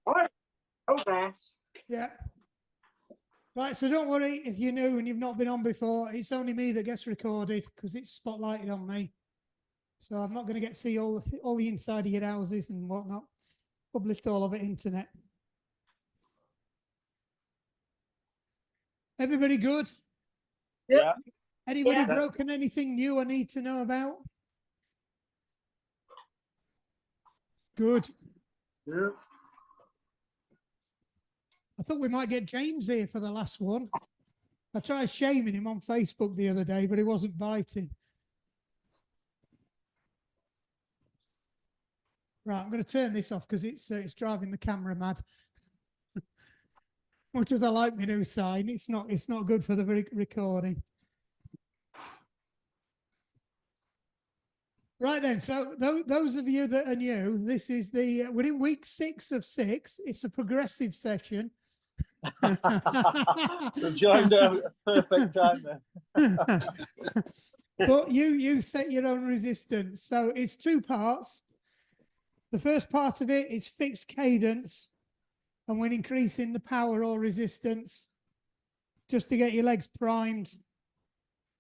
What? Progress. Yeah. Right, so don't worry if you're new and you've not been on before. It's only me that gets recorded because it's spotlighted on me. So I'm not going to get to see all the inside of your houses and whatnot. Published all over internet. Everybody good? Yeah. Anybody broken anything new I need to know about? Good. Yeah. I thought we might get James here for the last one. I tried shaming him on Facebook the other day, but he wasn't biting. Right, I'm going to turn this off because it's driving the camera mad. Much as I like my new sign, it's not good for the recording. Right then, so those of you that are new, this is we're in week 6 of 6. It's a progressive session. We've joined a perfect time then. But you set your own resistance. So it's 2 parts. The first part of it is fixed cadence, and when increasing the power or resistance, just to get your legs primed,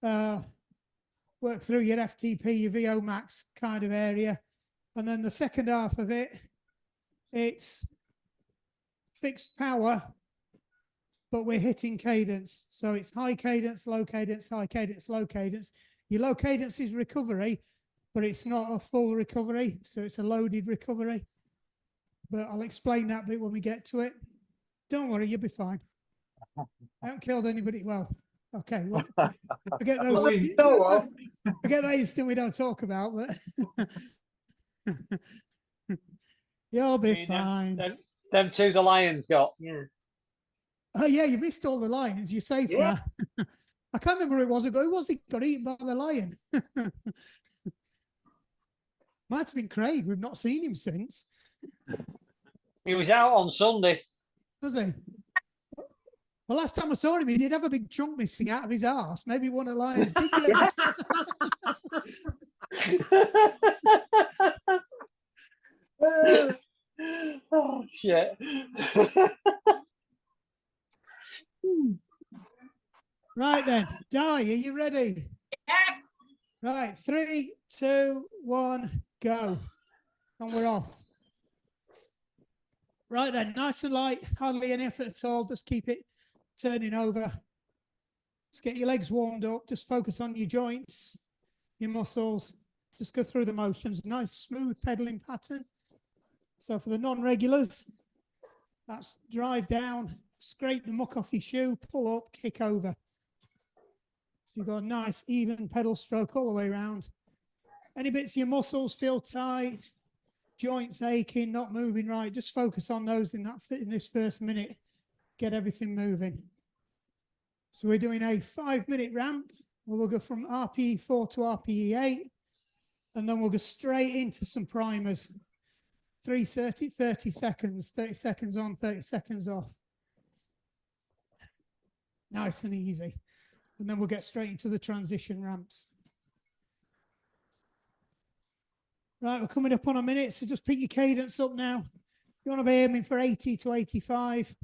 work through your FTP, your VO max kind of area. And then the second half of it, it's fixed power, but we're hitting cadence. So it's high cadence, low cadence, high cadence, low cadence. Your low cadence is recovery, but it's not a full recovery. So it's a loaded recovery. But I'll explain that bit when we get to it. Don't worry, you'll be fine. I haven't killed anybody. Well, okay. Well, forget those. Forget that instant we don't talk about, but you'll be fine. Them 2 the Lions got. Yeah. Oh yeah, you missed all the lions. You're safe now. I can't remember who it was. Who was it got eaten by the lion? Might have been Craig. We've not seen him since. He was out on Sunday. Was he? Well, last time I saw him, he did have a big chunk missing out of his arse. Maybe one of the lions did get it. Oh, shit. Right then, Di, are you ready? Yeah. Right, 3, 2, 1, go. And we're off. Right then, nice and light, hardly any effort at all. Just keep it turning over. Just get your legs warmed up. Just focus on your joints, your muscles. Just go through the motions. Nice, smooth pedaling pattern. So for the non-regulars, that's drive down, scrape the muck off your shoe, pull up, kick over. So you've got a nice, even pedal stroke all the way around. Any bits of your muscles feel tight, joints aching, not moving right, just focus on those in this first minute. Get everything moving. So we're doing a 5-minute ramp where we'll go from RPE 4 to RPE 8, and then we'll go straight into some primers. 30 seconds, 30 seconds on, 30 seconds off. Nice and easy. And then we'll get straight into the transition ramps. Right, we're coming up on a minute, so just pick your cadence up now. You want to be aiming for 80 to 85.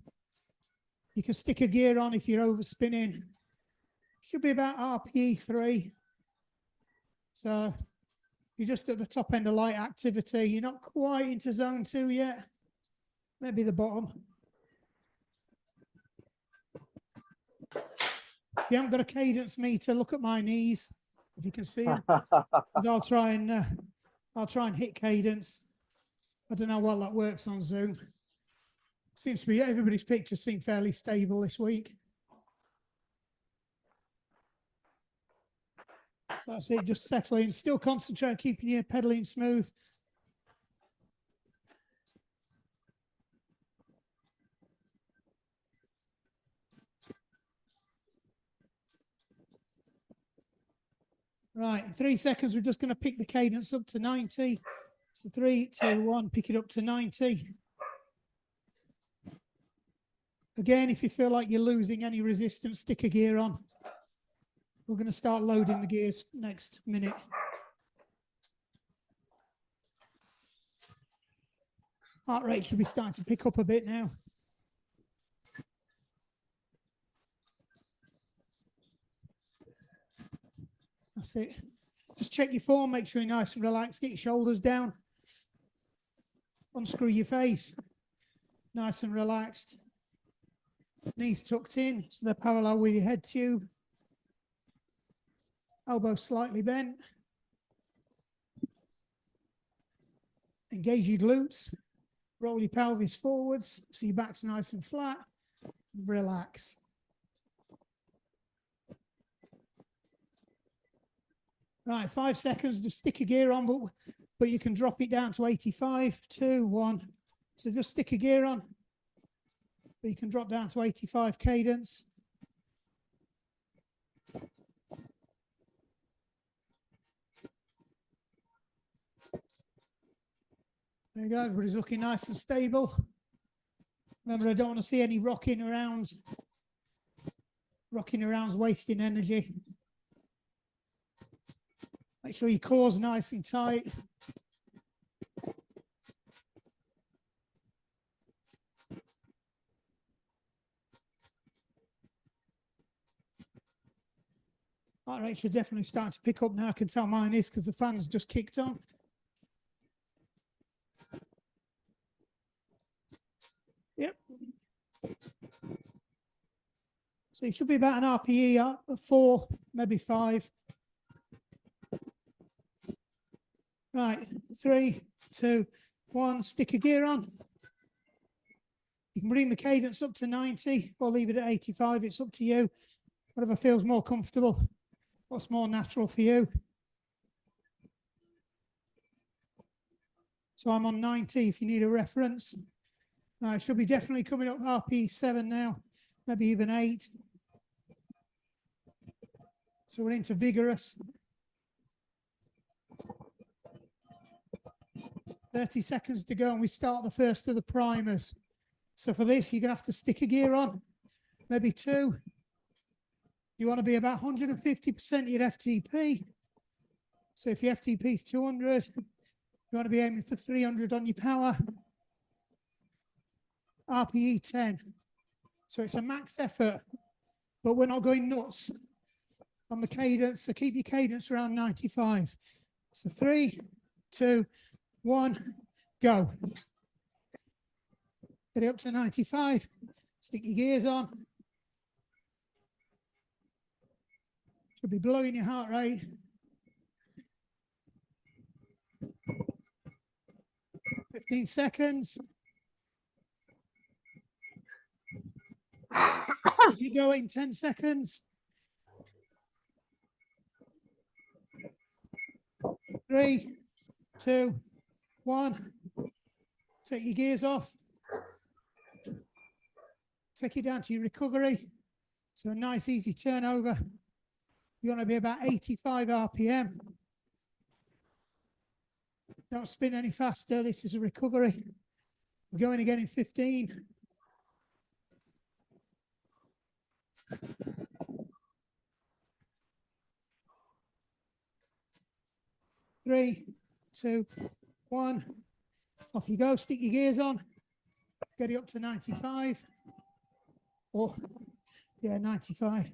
You can stick a gear on if you're overspinning. Should be about RPE 3. So you're just at the top end of light activity. You're not quite into zone 2 yet. Maybe the bottom. If you haven't got a cadence meter, look at my knees, if you can see them. I'll try and hit cadence. I don't know how well that works on Zoom. Seems to be everybody's pictures seem fairly stable this week. So that's it, just settle in. Still concentrate on keeping your pedaling smooth. Right, in 3 seconds, we're just going to pick the cadence up to 90. So 3, 2, 1, pick it up to 90. Again, if you feel like you're losing any resistance, stick a gear on. We're going to start loading the gears next minute. Heart rate should be starting to pick up a bit now. That's it. Just check your form, make sure you're nice and relaxed. Get your shoulders down. Unscrew your face. Nice and relaxed. Knees tucked in so they're parallel with your head tube. Elbows slightly bent. Engage your glutes. Roll your pelvis forwards so your back's nice and flat. Relax. Right, 5 seconds, just stick a gear on, but you can drop it down to 85, 2, 1. So just stick a gear on, but you can drop down to 85 cadence. There you go, everybody's looking nice and stable. Remember, I don't want to see any rocking around. Rocking around's wasting energy. Make sure your core's nice and tight. Heart rate should definitely start to pick up now. I can tell mine is because the fan's just kicked on. Yep. So it should be about an RPE up, 4, maybe 5. Right, 3, 2, 1, stick a gear on. You can bring the cadence up to 90 or leave it at 85. It's up to you. Whatever feels more comfortable. What's more natural for you? So I'm on 90 if you need a reference. Now it should be definitely coming up RPE 7 now, maybe even 8. So we're into vigorous. 30 seconds to go and we start the first of the primers. So for this, you're going to have to stick a gear on, maybe 2. You want to be about 150% of your FTP. So if your FTP is 200, you want to be aiming for 300 on your power. RPE 10. So it's a max effort, but we're not going nuts on the cadence. So keep your cadence around 95. So 3, 2, 1, go. Get it up to 95. Stick your gears on. Should be blowing your heart rate. Fifteen seconds. Keep it going, 10 seconds. 3, 2, 1. Take your gears off. Take it down to your recovery. So a nice, easy turnover. You want to be about 85 RPM. Don't spin any faster. This is a recovery. We're going again in 15. Three, 2, 1. Off you go. Stick your gears on. Get it up to 95. Or, yeah, 95.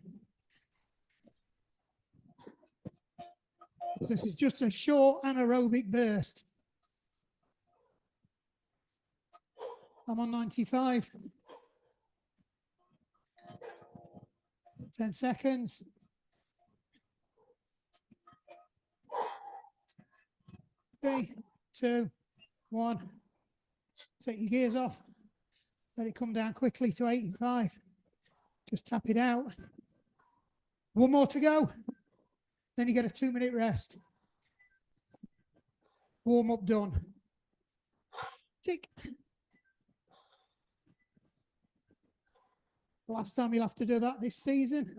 So this is just a short anaerobic burst. I'm on 95. 10 seconds. 3, 2, 1. Take your gears off. Let it come down quickly to 85. Just tap it out. 1 more to go. Then you get a 2-minute rest. Warm up done. Tick. Last time you'll have to do that this season.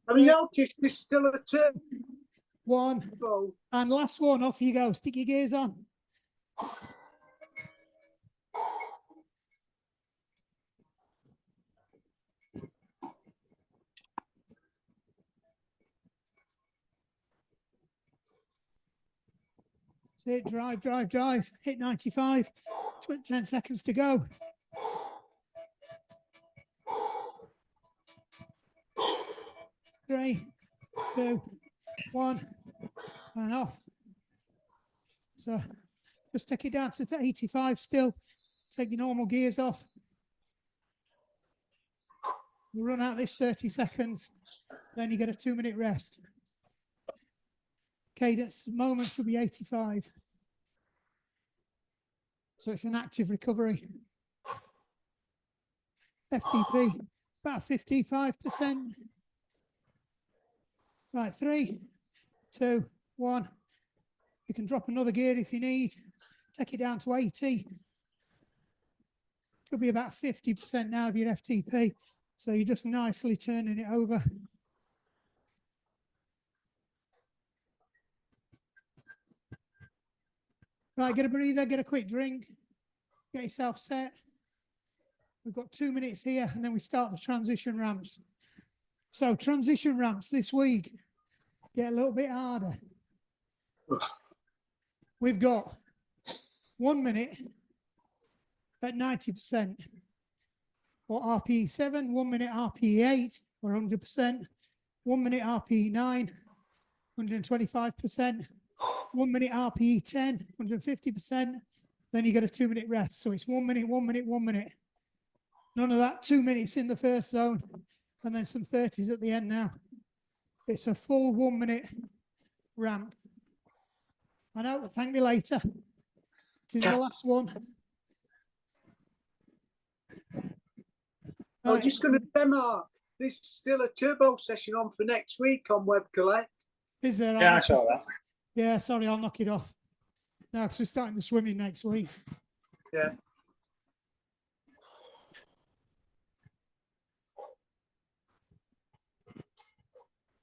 Have you noticed there's still a 2? 1. Go. And last one, off you go. Stick your gears on. That's it. Drive, drive, drive. Hit 95. 10 seconds to go. Three, two, one, and off. So just take it down to 85 still. Take your normal gears off. You run out this 30 seconds, then you get a 2-minute rest. Cadence moment should be 85. So it's an active recovery. FTP, about 55%. Right, 3, 2, 1. You can drop another gear if you need. Take it down to 80. Should be about 50% now of your FTP. So you're just nicely turning it over. Right, get a breather, get a quick drink, get yourself set. We've got 2 minutes here and then we start the transition ramps. So transition ramps this week get a little bit harder. We've got 1 minute at 90%. Or RPE 7, 1 minute RPE 8, or 100%, 1 minute RPE 9, 125%, 1 minute RPE 10, 150%, then you get a 2-minute rest. So it's 1 minute, 1 minute, 1 minute. None of that, 2 minutes in the first zone, and then some 30s at the end now. It's a full 1 minute ramp. I know, thank me later. It is the last one. I'm just going to demo. There's still a turbo session on for next week on Web Collect. Is there? Yeah, I saw that. Yeah, sorry, I'll knock it off. No, because we're starting the swimming next week. Yeah.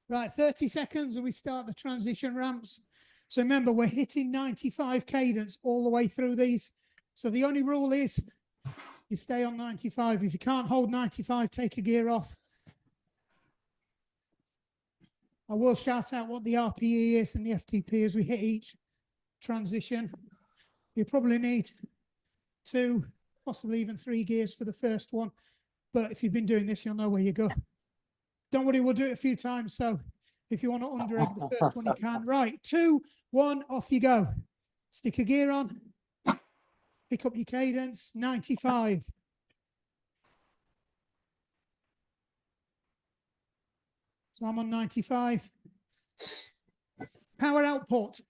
Right, 30 seconds and we start the transition ramps. So remember, we're hitting 95 cadence all the way through these. So the only rule is you stay on 95. If you can't hold 95, take a gear off. I will shout out what the RPE is and the FTP as we hit each transition. You probably need 2, possibly even 3 gears for the first one. But if you've been doing this, you'll know where you go. Don't worry, we'll do it a few times. So if you want to under egg the first one, you can. Right, 2, 1, off you go. Stick a gear on. Pick up your cadence, 95. So I'm on 95. Power output,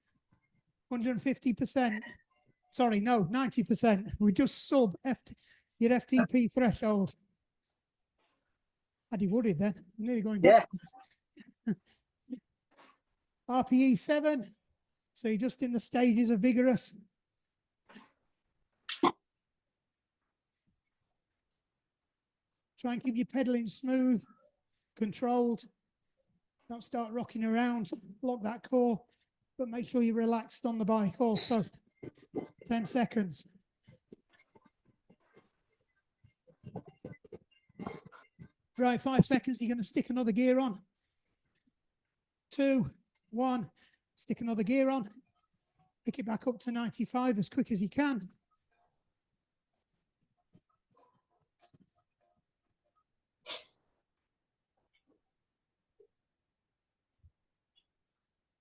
150%. Sorry, no, 90%. We just sub your FTP threshold. I'd be worried then. I'm nearly going backwards. RPE 7. So you're just in the stages of vigorous. Try and keep your pedaling smooth, controlled. Don't start rocking around. Lock that core, but make sure you're relaxed on the bike also. 10 seconds. Right, 5 seconds. You're going to stick another gear on. 2, 1. Stick another gear on. Pick it back up to 95 as quick as you can.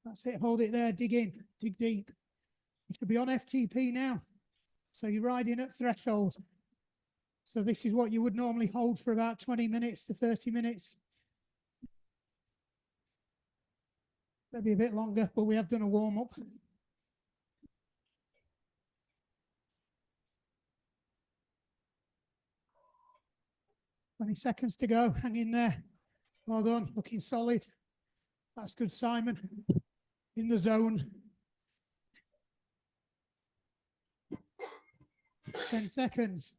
That's it. Hold it there. Dig in. Dig deep. You should be on FTP now. So you're riding at threshold. So this is what you would normally hold for about 20 minutes to 30 minutes. Maybe a bit longer, but we have done a warm-up. Twenty seconds to go. Hang in there. Well done. Looking solid. That's good, Simon. In the zone. 10 seconds.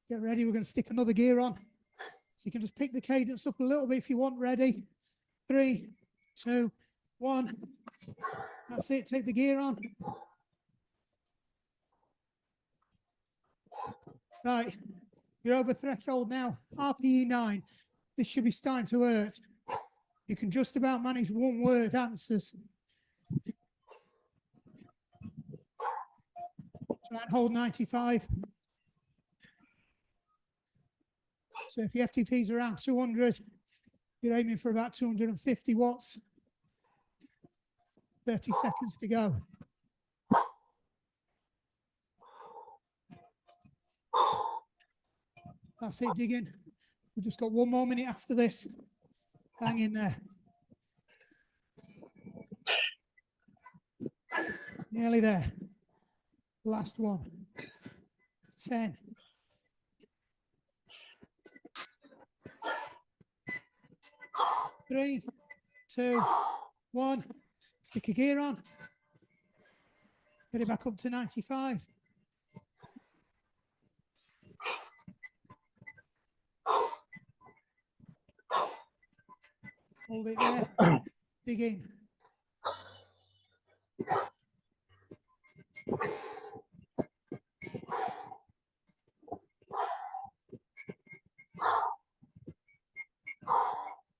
Get ready. We're going to stick another gear on. So you can just pick the cadence up a little bit if you want. Ready? 3, 2, 1. That's it. Take the gear on. Right. You're over threshold now. RPE 9. This should be starting to hurt. You can just about manage one-word answers. hold 95. So if your FTP is around 200, you're aiming for about 250 watts. 30 seconds to go. That's it, digging. We've just got 1 more minute after this. Hang in there. Nearly there. Last one. 10. 3, 2, 1. Stick your gear on. Get it back up to 95. Hold it there. Dig in.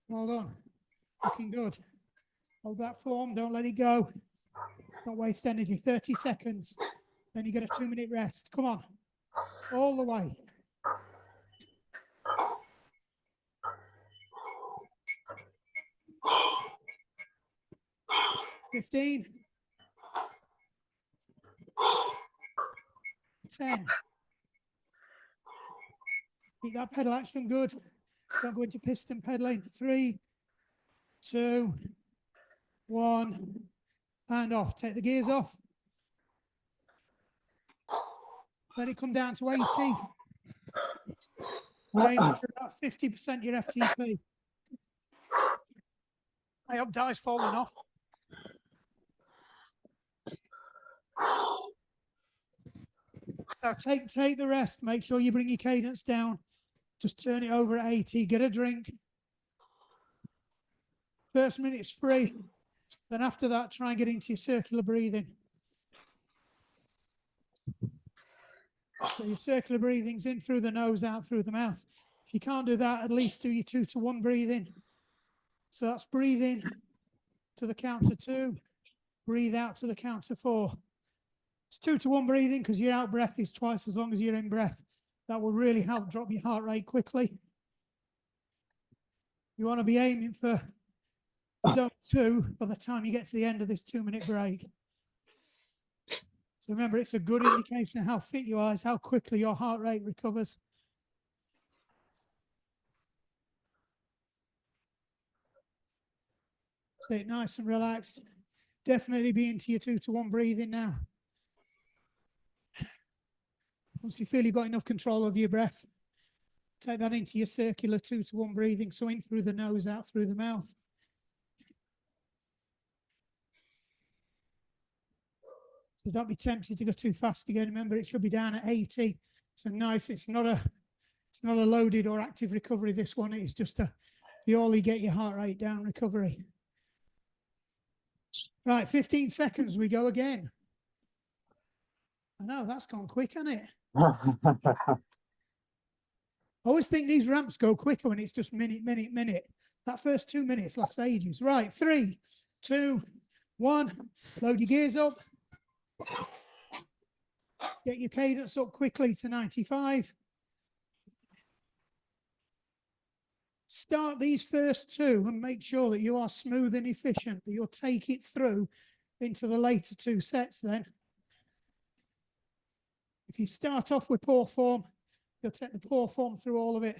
Hold on. Looking good. Hold that form. Don't let it go. Don't waste energy. 30 seconds. Then you get a 2-minute rest. Come on. All the way. 15. 10. Keep that pedal action good. Don't go into piston pedaling. 3, 2, 1. And off. Take the gears off. Let it come down to 80. We're aiming for about 50% your FTP. I hope die's falling off. So take the rest. Make sure you bring your cadence down. Just turn it over at 80. Get a drink. First minute's free. Then after that, try and get into your circular breathing. So your circular breathing's in through the nose, out through the mouth. If you can't do that, at least do your 2-to-1 breathing. So that's breathe in to the count of 2, breathe out to the count of 4. It's 2-to-1 breathing because your out breath is twice as long as your in breath. That will really help drop your heart rate quickly. You want to be aiming for zone 2 by the time you get to the end of this 2-minute break. So remember, it's a good indication of how fit you are, is how quickly your heart rate recovers. Stay nice and relaxed. Definitely be into your 2-to-1 breathing now. Once you feel you've got enough control of your breath, take that into your circular 2-to-1 breathing. So in through the nose, out through the mouth. So don't be tempted to go too fast again. Remember, it should be down at 80. So nice. It's not a loaded or active recovery, this one. It's just a purely get your heart rate down recovery. Right, 15 seconds, we go again. I know, that's gone quick, hasn't it? I always think these ramps go quicker when it's just minute. That first 2 minutes lasts ages. Right, 3, 2, 1. Load your gears up. Get your cadence up quickly to 95. Start these first 2 and make sure that you are smooth and efficient, that you'll take it through into the later 2 sets then. If you start off with poor form, you'll take the poor form through all of it.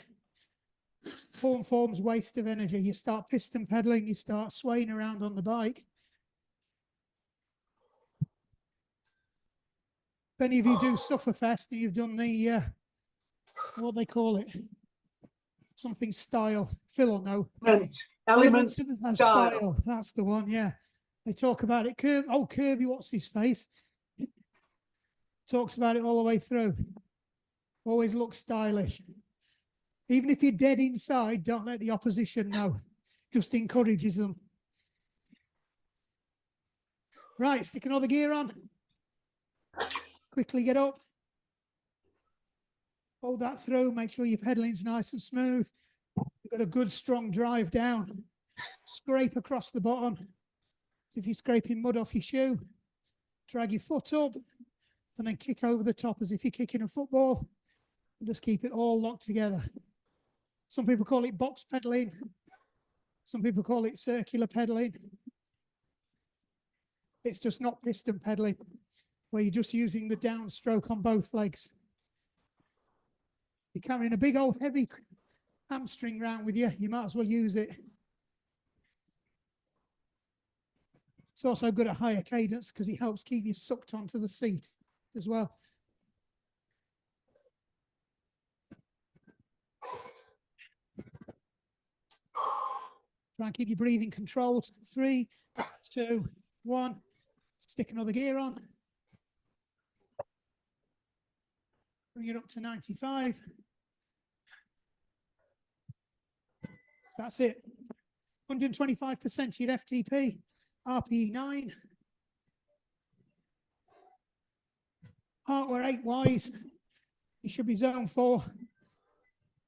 Poor form's waste of energy. You start piston pedaling, you start swaying around on the bike. If any of you do Sufferfest and you've done the, what they call it, something style, Phil will know. Elements of style. That's the one, yeah. They talk about it. Kirby, what's his face? Talks about it all the way through. Always look stylish. Even if you're dead inside, don't let the opposition know. Just encourages them. Right, stick another gear on. Quickly get up. Hold that through. Make sure your pedaling's nice and smooth. You've got a good strong drive down. Scrape across the bottom. As if you're scraping mud off your shoe. Drag your foot up. and then kick over the top as if you're kicking a football. And just keep it all locked together. Some people call it box pedaling. Some people call it circular pedaling. It's just not piston pedaling, where you're just using the downstroke on both legs. You're carrying a big old heavy hamstring round with you, you might as well use it. It's also good at higher cadence because it helps keep you sucked onto the seat as well. Try and keep your breathing controlled. 3, 2, 1. Stick another gear on. Bring it up to 95. So that's it. 125% your FTP. RPE 9. Hardware 8 wise. You should be zone 4.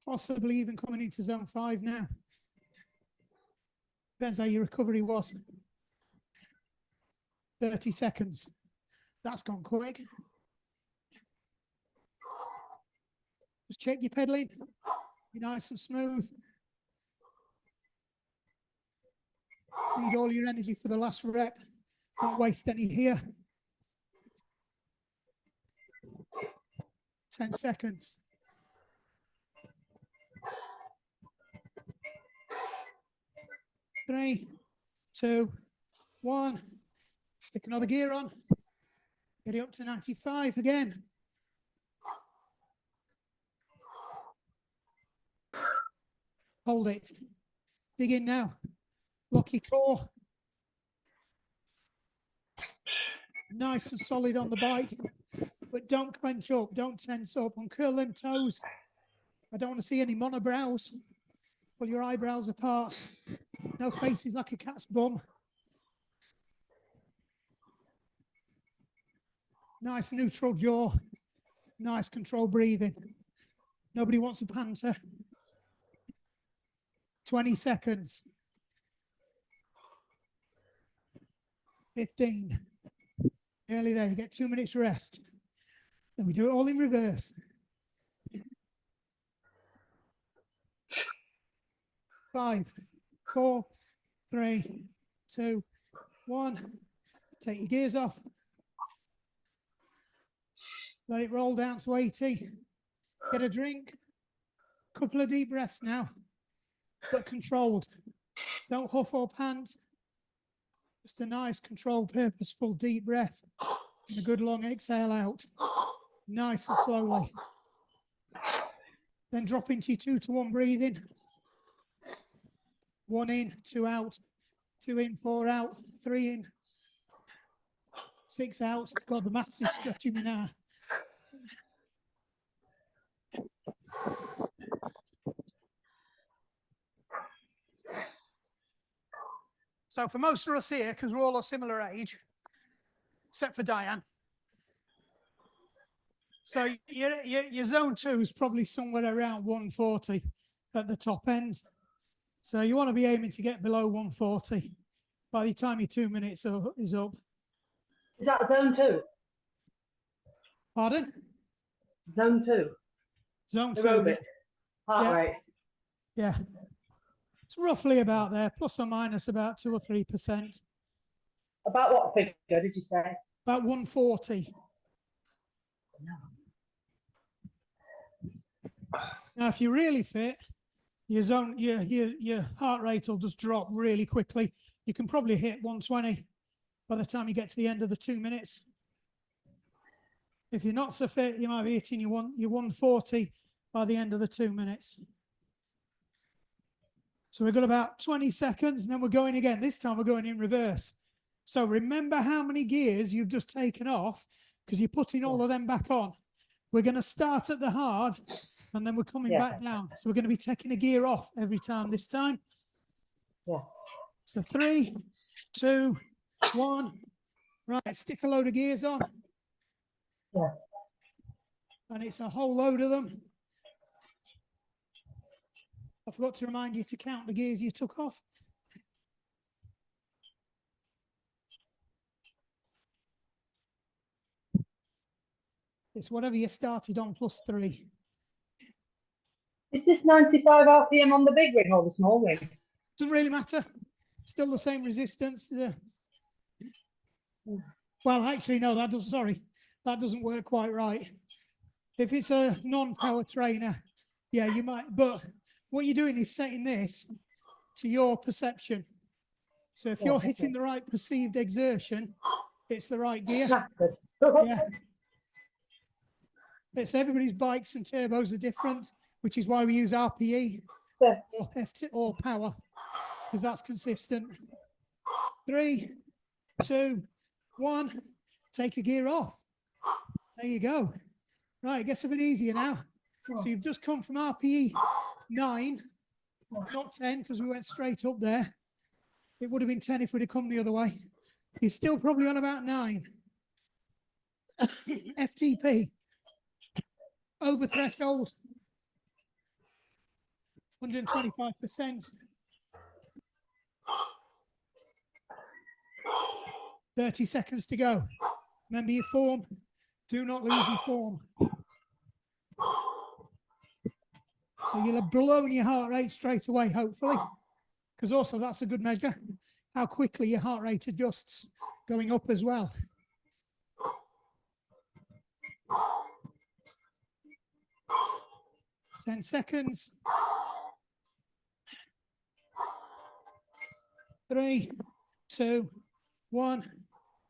Possibly even coming into zone 5 now. Depends how your recovery was. 30 seconds. That's gone quick. Just check your pedaling. Be nice and smooth. Need all your energy for the last rep. Don't waste any here. 10 seconds. 3, 2, 1. Stick another gear on. Get it up to 95 again. Hold it. Dig in now. Lock your core. Nice and solid on the bike. But don't clench up. Don't tense up. Uncurl them toes. I don't want to see any monobrows. Pull your eyebrows apart. No faces like a cat's bum. Nice neutral jaw. Nice controlled breathing. Nobody wants a panter. 20 seconds. 15. Nearly there. You get 2 minutes rest. Then we do it all in reverse. 5, 4, 3, 2, 1. Take your gears off. Let it roll down to 80. Get a drink. Couple of deep breaths now, but controlled. Don't huff or pant. Just a nice, controlled, purposeful deep breath and a good long exhale out. Nice and slowly. Then drop into your 2 to 1 breathing. 1 in, 2 out, 2 in, 4 out, 3 in, 6 out. God, the maths is stretching me now. So for most of us here, because we're all a similar age, except for Diane. So your zone 2 is probably somewhere around 140 at the top end. So you want to be aiming to get below 140 by the time your 2 minutes is up. Is that zone 2? Pardon? Zone 2. Zone 2. Aerobic. Heart rate. Yeah. It's roughly about there, plus or minus about 2 or 3%. About what figure did you say? About 140. No. Now, if you're really fit, your heart rate will just drop really quickly. You can probably hit 120 by the time you get to the end of the 2 minutes. If you're not so fit, you might be hitting your 140 by the end of the 2 minutes. So we've got about 20 seconds, and then we're going again. This time we're going in reverse. So remember how many gears you've just taken off, because you're putting all of them back on. We're going to start at the hard, and then we're coming back down. So we're going to be taking a gear off every time this time. Yeah. So 3, 2, 1. Right, stick a load of gears on. Yeah. And it's a whole load of them. I forgot to remind you to count the gears you took off. It's whatever you started on plus 3. Is this 95 RPM on the big ring or the small ring? Doesn't really matter. Still the same resistance. Well, actually, no, that doesn't, sorry. That doesn't work quite right. If it's a non-power trainer, yeah, you might, but what you're doing is setting this to your perception. So if you're hitting the right perceived exertion, it's the right gear. Knackered. Yeah. It's everybody's bikes and turbos are different, which is why we use RPE Yeah. or FT or power, because that's consistent. 3, 2, 1, take a gear off. There you go. Right, it gets a bit easier now. So you've just come from RPE 9, not 10, because we went straight up there. It would have been 10 if we'd have come the other way. You're still probably on about 9. FTP, over threshold, 125%. 30 seconds to go. Remember your form. Do not lose your form. So you'll have blown your heart rate straight away, hopefully, because also that's a good measure, how quickly your heart rate adjusts going up as well. Ten seconds. 3, 2, 1.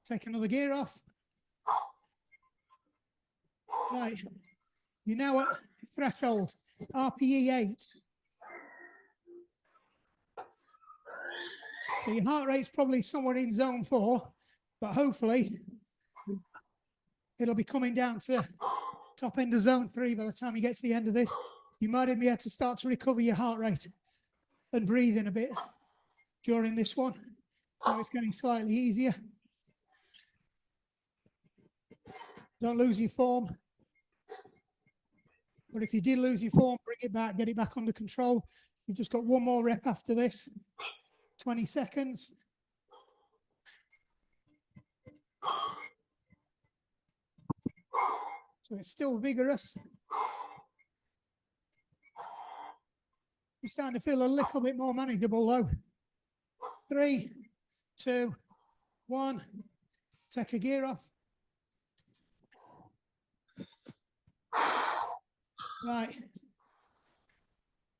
Take another gear off. Right. You're now at threshold, RPE 8. So your heart rate's probably somewhere in zone 4, but hopefully it'll be coming down to top end of zone 3 by the time you get to the end of this. You might even be able to start to recover your heart rate and breathe in a bit during this one. Now it's getting slightly easier. Don't lose your form. But if you did lose your form, bring it back, get it back under control. You've just got one more rep after this. 20 seconds. So it's still vigorous. You're starting to feel a little bit more manageable though. 3, 2, 1. Take a gear off. Right.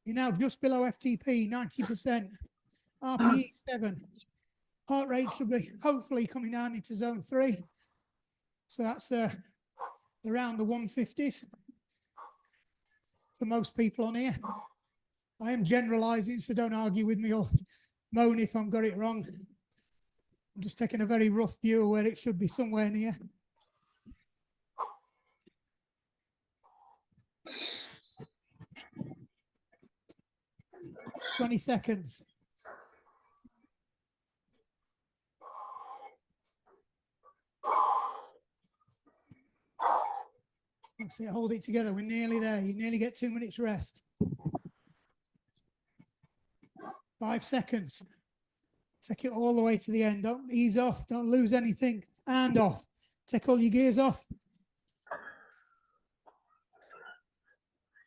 You're now just below FTP, 90%. RPE 7. Heart rate should be hopefully coming down into zone 3. So that's around the 150s for most people on here. I am generalizing, so don't argue with me or moan if I've got it wrong. I'm just taking a very rough view of where it should be, somewhere near. "20 seconds. That's it, hold it together. We're nearly there. You nearly get 2 minutes rest. 5 seconds. Take it all the way to the end. Don't ease off. Don't lose anything. And off. Take all your gears off.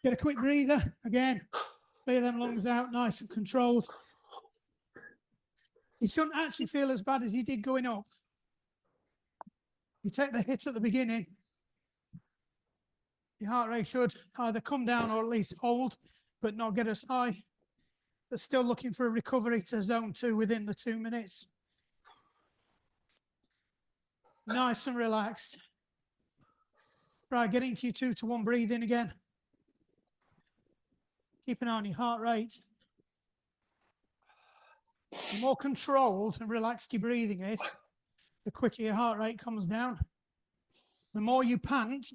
Get a quick breather. Again, clear them lungs out nice and controlled. It shouldn't actually feel as bad as you did going up. You take the hit at the beginning. Your heart rate should either come down or at least hold, but not get as high. But still looking for a recovery to zone 2 within the 2 minutes. Nice and relaxed. Right, getting to your 2 to 1 breathing again. Keep an eye on your heart rate. The more controlled and relaxed your breathing is, the quicker your heart rate comes down. The more you pant,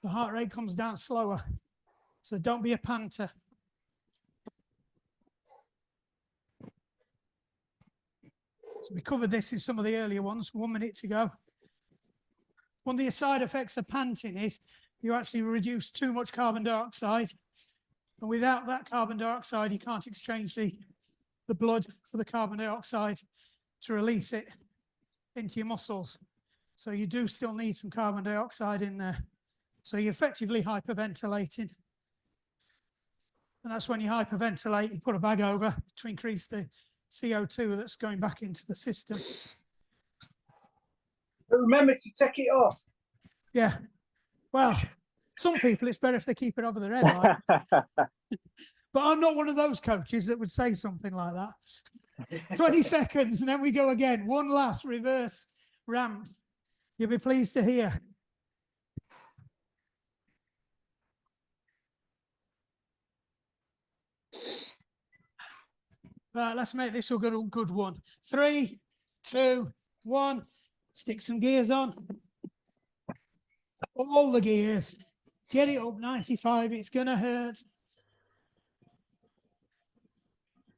the heart rate comes down slower. So don't be a panter. So we covered this in some of the earlier ones, 1 minute to go. One of the side effects of panting is you actually reduce too much carbon dioxide. And without that carbon dioxide, you can't exchange the blood for the carbon dioxide to release it into your muscles. So you do still need some carbon dioxide in there. So you're effectively hyperventilating. And that's when you hyperventilate, you put a bag over to increase the CO2 that's going back into the system. But remember to take it off. Yeah. Well, some people, it's better if they keep it over the red light. But I'm not one of those coaches that would say something like that. 20 seconds, and then we go again. One last reverse ramp. You'll be pleased to hear. Right, let's make this a good one. 3, 2, 1. Stick some gears on. All the gears. Get it up 95. It's going to hurt.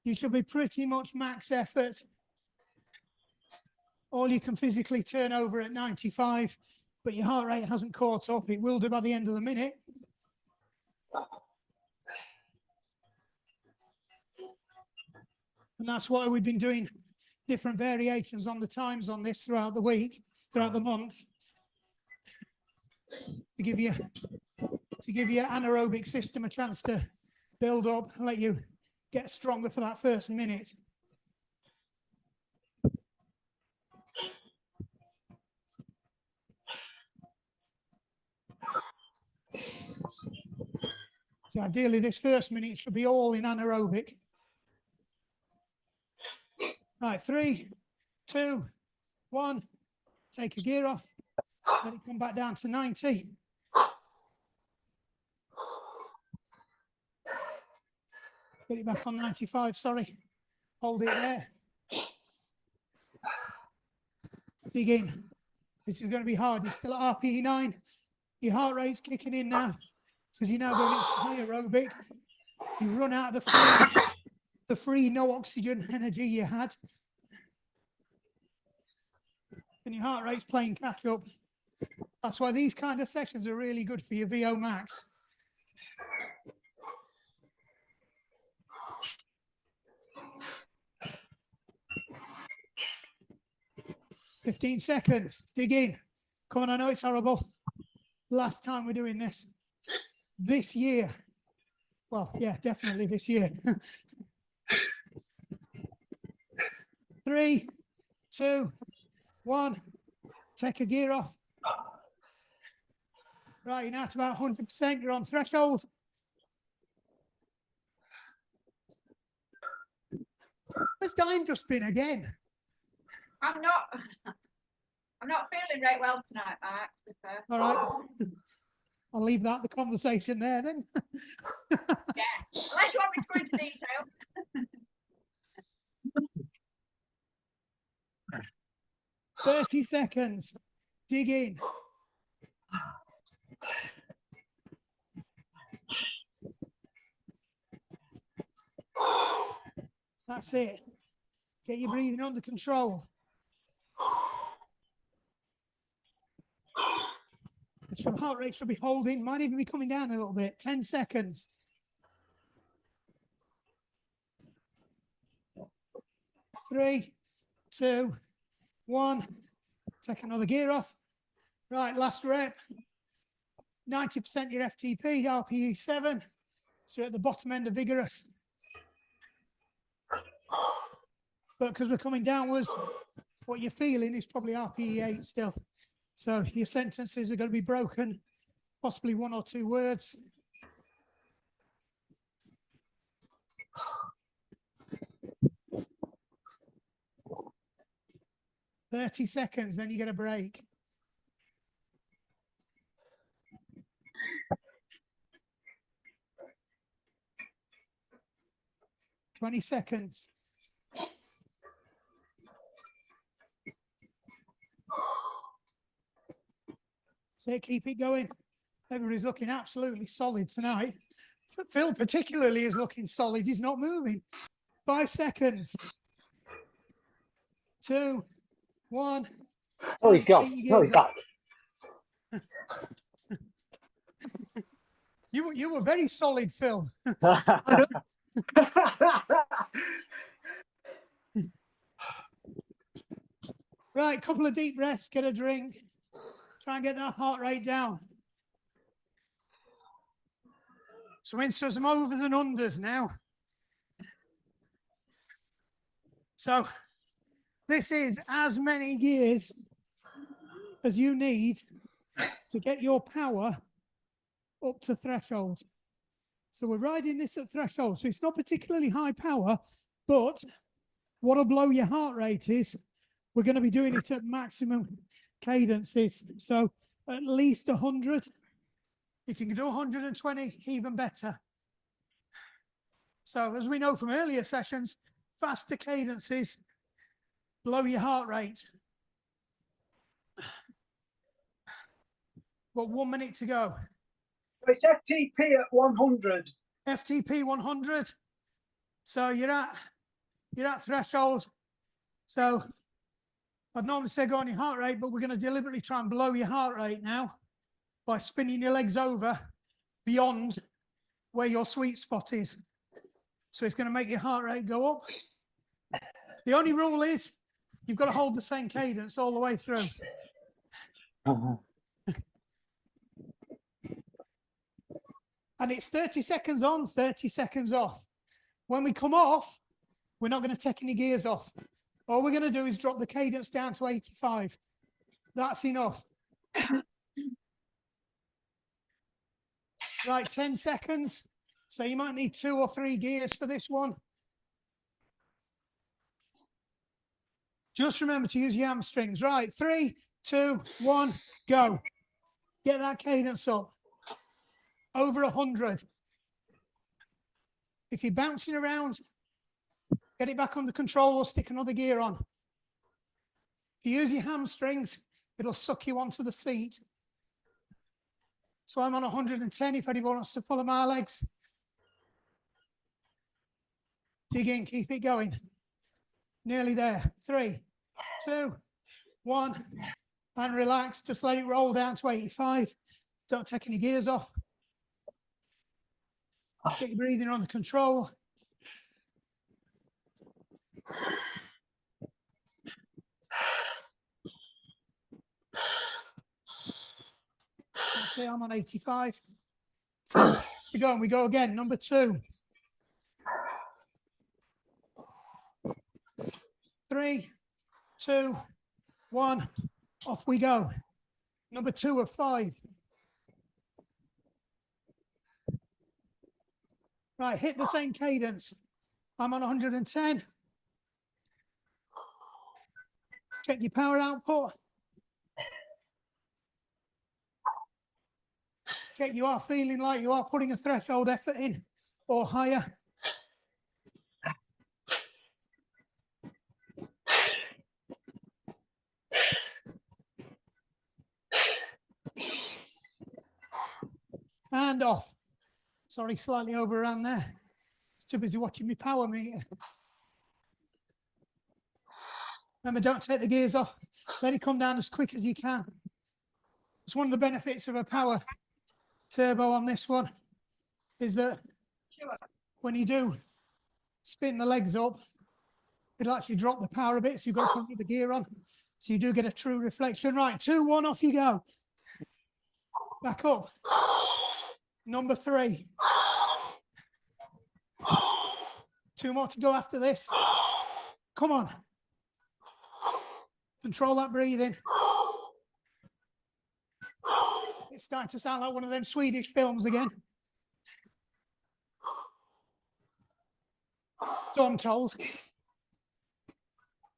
You should be pretty much max effort. All you can physically turn over at 95, but your heart rate hasn't caught up. It will do by the end of the minute. And that's why we've been doing different variations on the times on this throughout the week, throughout the month, to give your anaerobic system a chance to build up and let you get stronger for that first minute. So ideally this first minute should be all in anaerobic. Right, 3, 2, 1. Take a gear off. Let it come back down to 90. Get it back on 95, sorry. Hold it there. Dig in. This is going to be hard. You're still at RPE 9. Your heart rate's kicking in now because you're now going into high aerobic. You run out of the free no oxygen energy you had. And your heart rate's playing catch up. That's why these kind of sessions are really good for your VO max. "15 seconds. Dig in. Come on, I know it's horrible. Last time we're doing this. This year. Well, yeah, definitely this year. 3, 2, 1. Take a gear off. Right, you're now at about 100%. You're on threshold. Where's Diane just been again? I'm not feeling very well tonight, Mark, to be fair. All right. I'll leave the conversation there then. Yeah, unless you want me to go into detail. 30 seconds. Dig in. That's it. Get your breathing under control. Your heart rate should be holding, might even be coming down a little bit. 10 seconds. 3, 2, 1. Take another gear off. Right, last rep. 90% your FTP, RPE 7. So you're at the bottom end of vigorous. But because we're coming downwards, what you're feeling is probably RPE 8 still. So your sentences are going to be broken, possibly 1 or 2 words. "30 seconds, then you get a break. "20 seconds. So keep it going. Everybody's looking absolutely solid tonight. Phil particularly is looking solid. He's not moving. 5 seconds. 2, 1. Oh, he's gone. No, he's back. You were very solid, Phil. Right, couple of deep breaths, get a drink. Try and get that heart rate down. So into some overs and unders now. So this is as many gears as you need to get your power up to threshold. So we're riding this at threshold. So it's not particularly high power, but what'll blow your heart rate is we're going to be doing it at maximum cadences. So at least 100. If you can do 120, even better. So as we know from earlier sessions, faster cadences blow your heart rate. Got 1 minute to go. It's FTP at 100. FTP 100. So you're at threshold. So I'd normally say go on your heart rate, but we're going to deliberately try and blow your heart rate now by spinning your legs over beyond where your sweet spot is. So it's going to make your heart rate go up. The only rule is you've got to hold the same cadence all the way through. And it's 30 seconds on, 30 seconds off. When we come off, we're not going to take any gears off. All we're going to do is drop the cadence down to 85. That's enough. Right, 10 seconds. So you might need 2 or 3 gears for this one. Just remember to use your hamstrings. Right, 3, 2, 1, go. Get that cadence up. Over 100. If you're bouncing around, get it back under control or stick another gear on. If you use your hamstrings, it'll suck you onto the seat. So I'm on 110 if anyone wants to follow my legs. Dig in, keep it going. Nearly there. 3, 2, 1, and relax. Just let it roll down to 85. Don't take any gears off. Get your breathing under control. Let's say I'm on 85. 10 seconds to go, and we go again. Number 2. 3, 2, 1. Off we go. Number 2 of 5. Right, hit the same cadence. I'm on 110. Check your power output. Check you are feeling like you are putting a threshold effort in or higher. And off. Sorry, slightly overran there. I was too busy watching my power meter. Remember, don't take the gears off. Let it come down as quick as you can. It's one of the benefits of a power turbo on this one is that when you do spin the legs up, it'll actually drop the power a bit, so you've got to put the gear on. So you do get a true reflection. Right, 2, 1, off you go. Back up. Number 3. 2 more to go after this. Come on. Control that breathing. It's starting to sound like one of them Swedish films again. So I'm told.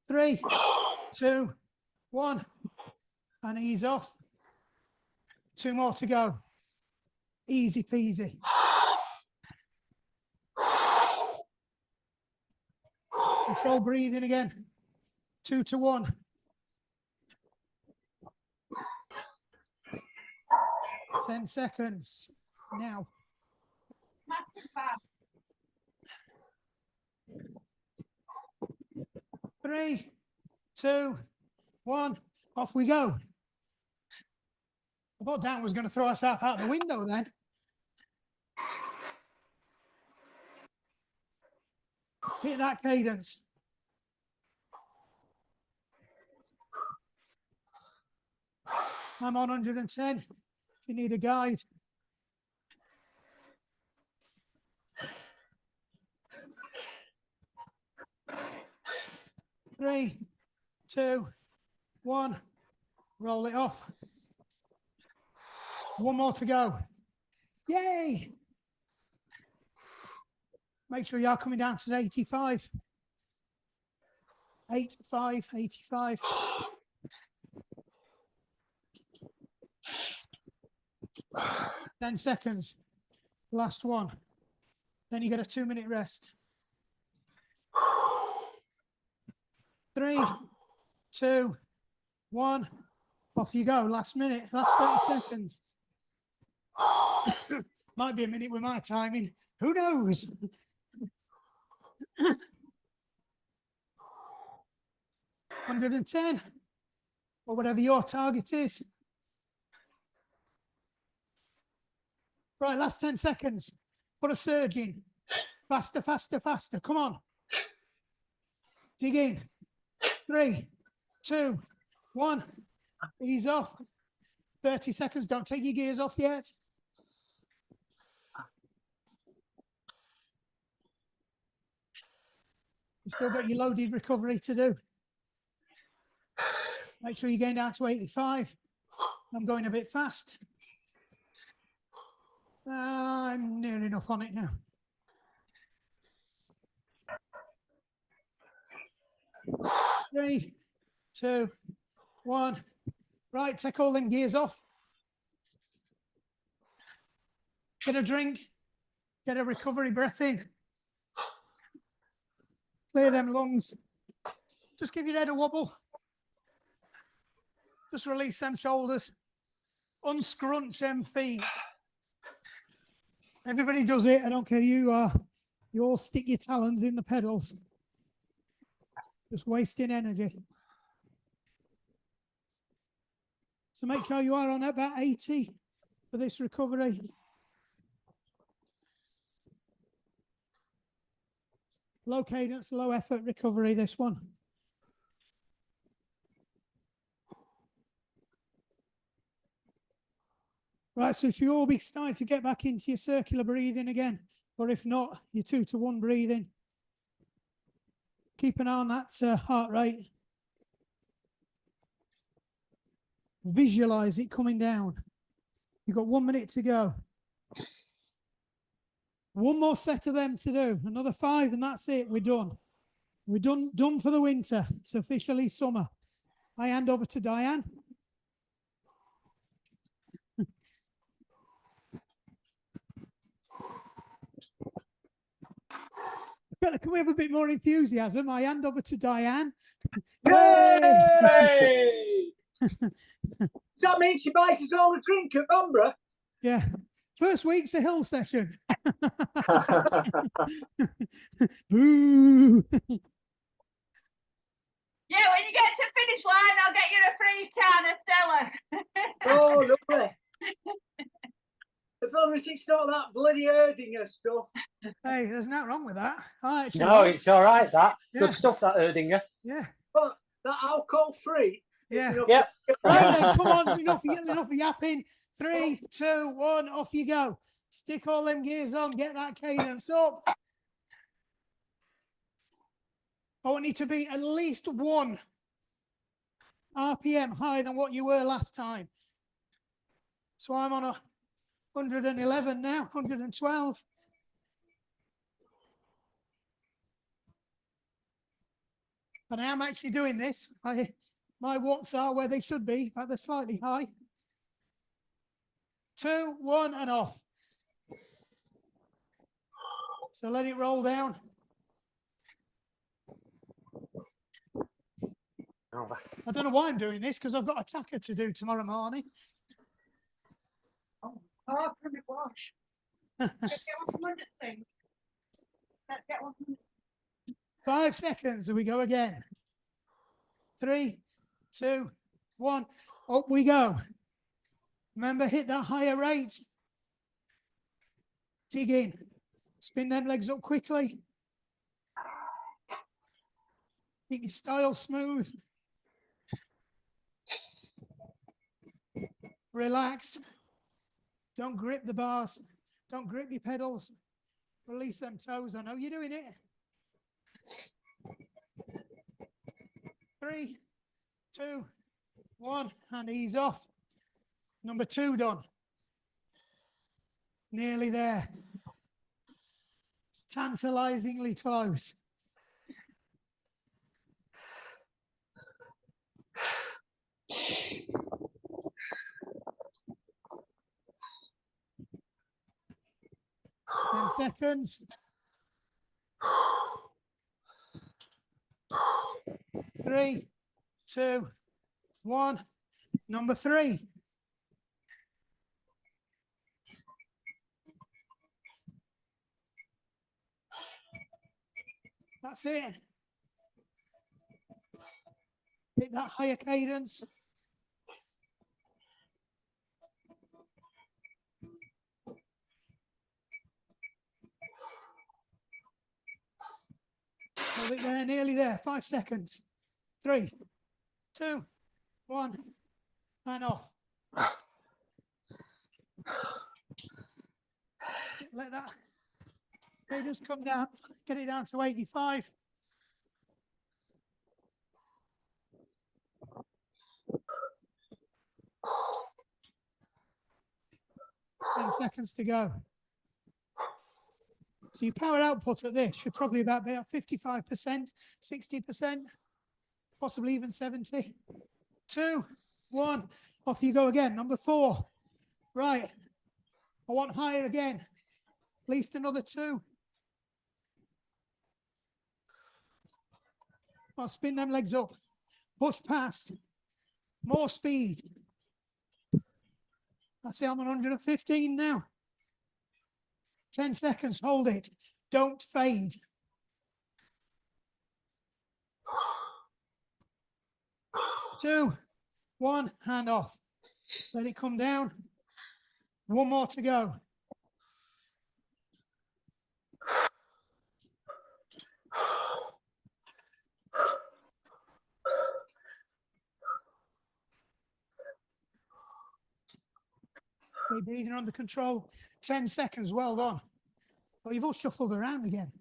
3, 2, 1. And ease off. 2 more to go. Easy peasy. Control breathing again. 2 to 1. Ten seconds. Now. 3, 2, 1. Off we go. I thought Dan was going to throw herself out the window then. Hit that cadence. I'm on 110. If you need a guide. Three, two, one. Roll it off. One more to go. Yay! Make sure you are coming down to the 85. 85, 85. Ten seconds. Last one. Then you get a 2-minute rest. 3, 2, 1. Off you go. Last minute. Last 30 seconds. Might be a minute with my timing. Who knows? 110 or whatever your target is. Right, last 10 seconds. Put a surge in. Faster, faster, faster. Come on. Dig in. 3, 2, 1. Ease off. 30 seconds. Don't take your gears off yet. You still got your loaded recovery to do. Make sure you're getting down to 85. I'm going a bit fast. I'm near enough on it now. Three, 2, 1. Right, take all them gears off. Get a drink. Get a recovery breath in. Clear them lungs. Just give your head a wobble. Just release them shoulders. Unscrunch them feet. Everybody does it. I don't care who you are. You all stick your talons in the pedals. Just wasting energy. So make sure you are on about 80 for this recovery. Low cadence, low effort recovery, this one. Right, so if you all be starting to get back into your circular breathing again, or if not, your 2-to-1 breathing. Keep an eye on that heart rate. Visualize it coming down. You've got 1 minute to go. One more set of them to do. Another 5 and that's it. We're done. We're done for the winter. It's officially summer. I hand over to Diane. Can we have a bit more enthusiasm? I hand over to Diane. Yay! Does that mean she buys us all a drink at Bamborough? Yeah. First week's a hill session. Boo. Yeah, when you get to finish line, I'll get you a free can of Stella. Oh, lovely. As long as it's not that bloody Erdinger stuff. Hey, there's nothing wrong with that. I actually No, like- it's all right. That Yeah. good stuff. That Erdinger. Yeah. But that alcohol-free. Yeah. Yep. Right then, come on, enough of yapping. 3, 2, 1, off you go. Stick all them gears on, get that cadence up. I want you to be at least 1 RPM higher than what you were last time. So I'm on 111 now, 112. And I am actually doing this. My watts are where they should be, in fact, they're slightly high. 2, 1, and off. So let it roll down. I don't know why I'm doing this, because I've got a tacker to do tomorrow morning. Oh, from the wash. Let's get one from under the sink. Let's get one from the 5 seconds, and we go again. 3, 2, 1, up we go. Remember, hit that higher rate. Dig in. Spin them legs up quickly. Keep your style smooth. Relax. Don't grip the bars. Don't grip your pedals. Release them toes. I know you're doing it. 3, 2, 1, and ease off. Number 2 done. Nearly there. It's tantalizingly close. Ten seconds. 3, 2, 1. Number 3. That's it. Hit that higher cadence. Hold it there, nearly there. 5 seconds. 3, 2, 1, and off. Let that cadence come down. Get it down to 85. Ten seconds to go. So your power output at this should probably about 55%, 60%, possibly even 70. 2, 1, off you go again. Number 4. Right. I want higher again. At least another 2. I'll spin them legs up. Push past. More speed. I see I'm on 115 now. 10 seconds, hold it. Don't fade. 2, 1, hand off. Let it come down. 1 more to go. Okay, breathing under control. 10 seconds, well done. Oh, you've all shuffled around again.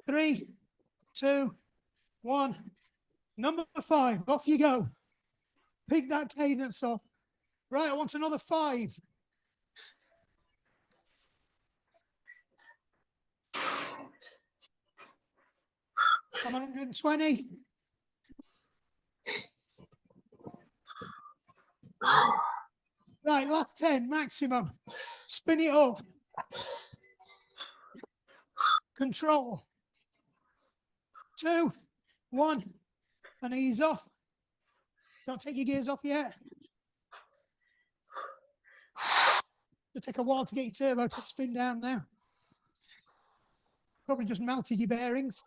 3, 2, 1. Number 5, off you go. Pick that cadence up. Right, I want another 5. I'm on 120. Right, last 10, maximum. Spin it up. Control. 2, 1, and ease off. Don't take your gears off yet. It'll take a while to get your turbo to spin down now. Probably just melted your bearings.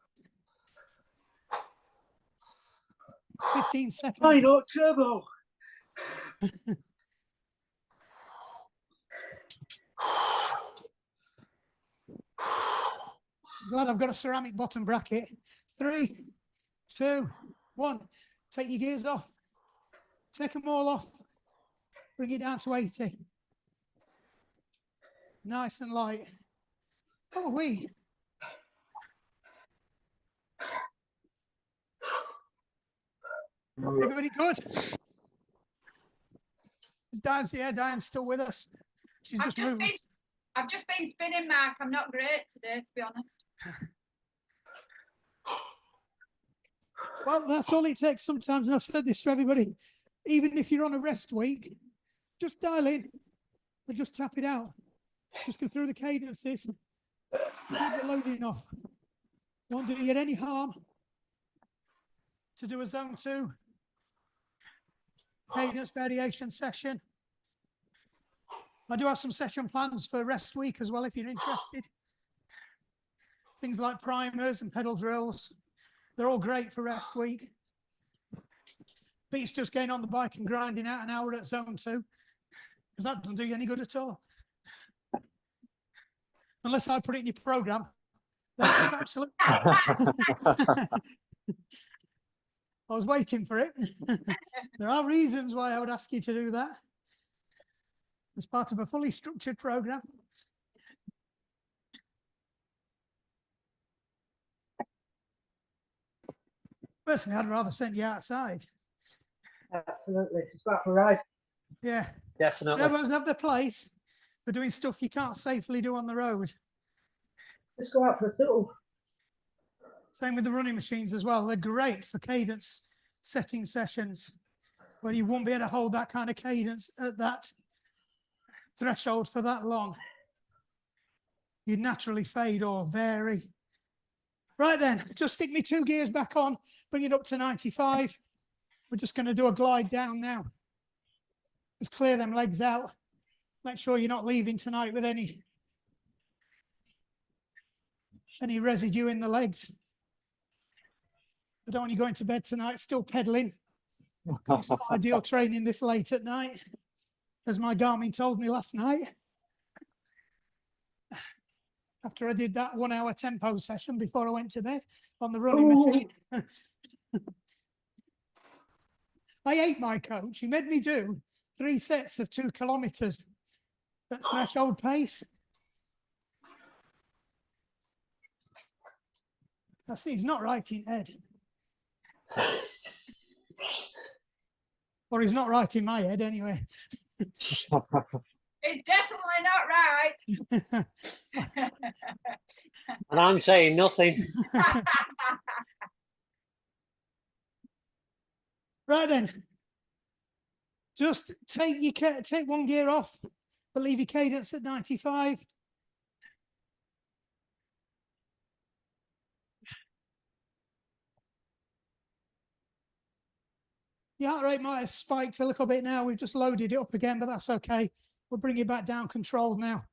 15 seconds. Why not turbo? Glad I've got a ceramic bottom bracket. 3, 2, 1. Take your gears off. Take them all off. Bring it down to 80. Nice and light. Oh, wee. Everybody good? Diane's here. Diane's still with us. She's just moved. I've just been spinning, Mark. I'm not great today, to be honest. Well, that's all it takes sometimes. And I've said this to everybody. Even if you're on a rest week, just dial in and just tap it out. Just go through the cadences. Keep the loading off. Won't do you any harm to do a zone 2 cadence variation session. I do have some session plans for rest week as well if you're interested. Things like primers and pedal drills. They're all great for rest week. Beats just getting on the bike and grinding out an hour at zone 2, because that doesn't do you any good at all. Unless I put it in your program. That's absolutely. I was waiting for it. There are reasons why I would ask you to do that as part of a fully structured program. Personally, I'd rather send you outside. Absolutely. Just go out for a ride. Yeah. Definitely. Turbos have their place for doing stuff you can't safely do on the road. Just go out for a tour. Same with the running machines as well. They're great for cadence setting sessions where you won't be able to hold that kind of cadence at that threshold for that long. You'd naturally fade or vary. Right then, just stick me 2 gears back on, bring it up to 95. We're just going to do a glide down now. Just clear them legs out. Make sure you're not leaving tonight with any residue in the legs. I don't want you going to bed tonight still pedaling. It's not ideal training this late at night, as my Garmin told me last night. After I did that 1 hour tempo session before I went to bed on the running machine. I ate my coach. He made me do 3 sets of 2 kilometers at threshold pace. He's not right in head. Or he's not right in my head anyway. It's definitely not right. And I'm saying nothing. Right then, just take 1 gear off, but leave your cadence at 95. The heart rate might have spiked a little bit now. We've just loaded it up again, but that's okay. We'll bring it back down controlled now.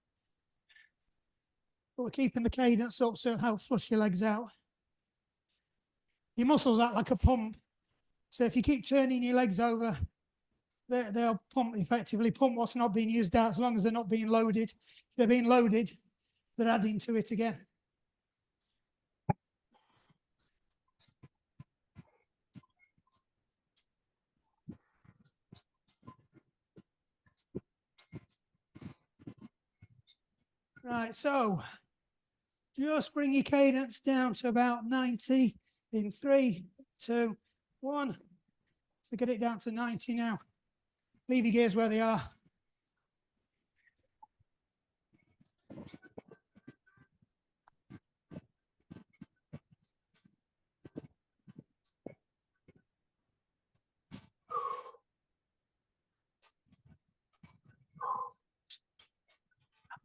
But we're keeping the cadence up so it'll help flush your legs out. Your muscles act like a pump. So if you keep turning your legs over, they'll effectively pump what's not being used out as long as they're not being loaded. If they're being loaded, they're adding to it again. Right, so just bring your cadence down to about 90 in 3, 2, 1. So get it down to 90 now. Leave your gears where they are.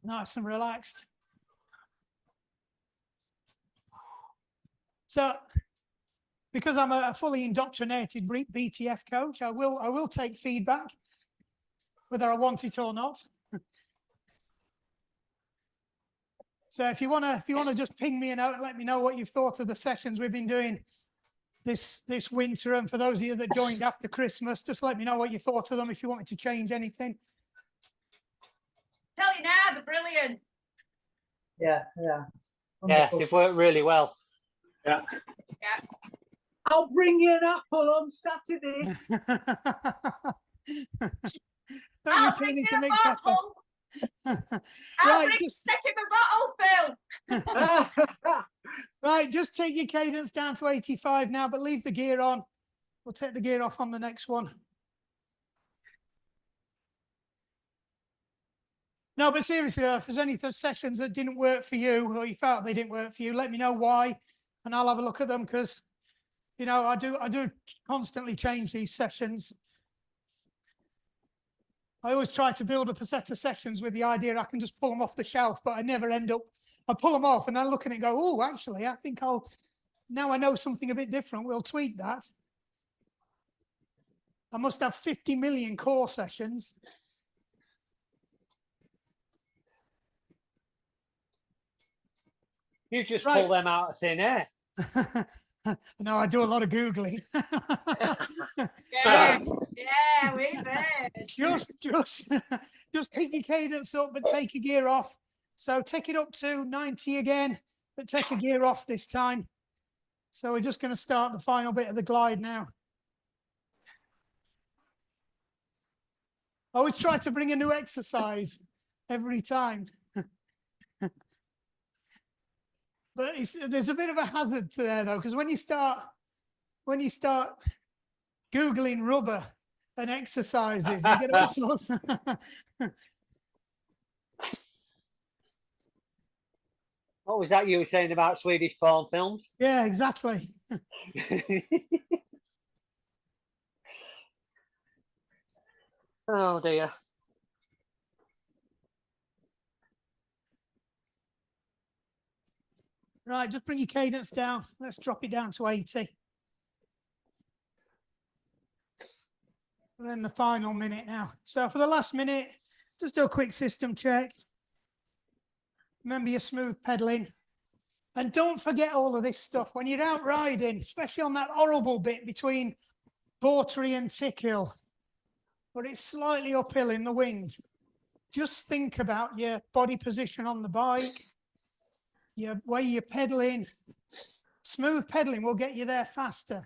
Nice and relaxed. So, because I'm a fully indoctrinated BTF coach, I will take feedback, whether I want it or not. So if you wanna just ping me a note and let me know what you've thought of the sessions we've been doing this winter, and for those of you that joined after Christmas, just let me know what you thought of them if you want me to change anything. Tell you now, they're brilliant. Yeah. Yeah, Wonderful. they've worked really well. Yeah. Yeah. I'll bring you an apple on Saturday. Don't I'll you bring turn you into a Mick Pepper. bottle. I'll Right, bring just take him a bottle, Phil. right, just take your cadence down to 85 now, but leave the gear on. We'll take the gear off on the next one. No, but seriously, if there's any sessions that didn't work for you or you felt they didn't work for you, let me know why, and I'll have a look at them, because, you know, I do constantly change these sessions. I always try to build up a set of sessions with the idea I can just pull them off the shelf, but I never end up, I pull them off and then look at it and go, oh, actually, I think now I know something a bit different. We'll tweak that. I must have 50 million core sessions. You just Right. pull them out of thin air. No, I do a lot of Googling. Yeah, yeah, we've heard. Just pick your cadence up, but take your gear off. So take it up to 90 again, but take a gear off this time. So we're just going to start the final bit of the glide now. I always try to bring a new exercise every time. But there's a bit of a hazard to there though, because when you start Googling rubber and exercises, you get all sorts. What was that you were saying about Swedish porn films? Yeah, exactly. Oh dear. Right, just bring your cadence down. Let's drop it down to 80. And then the final minute now. So for the last minute, just do a quick system check. Remember your smooth pedaling. And don't forget all of this stuff. When you're out riding, especially on that horrible bit between Portree and Tickhill, but it's slightly uphill in the wind, just think about your body position on the bike, your way you're pedaling. Smooth pedaling will get you there faster.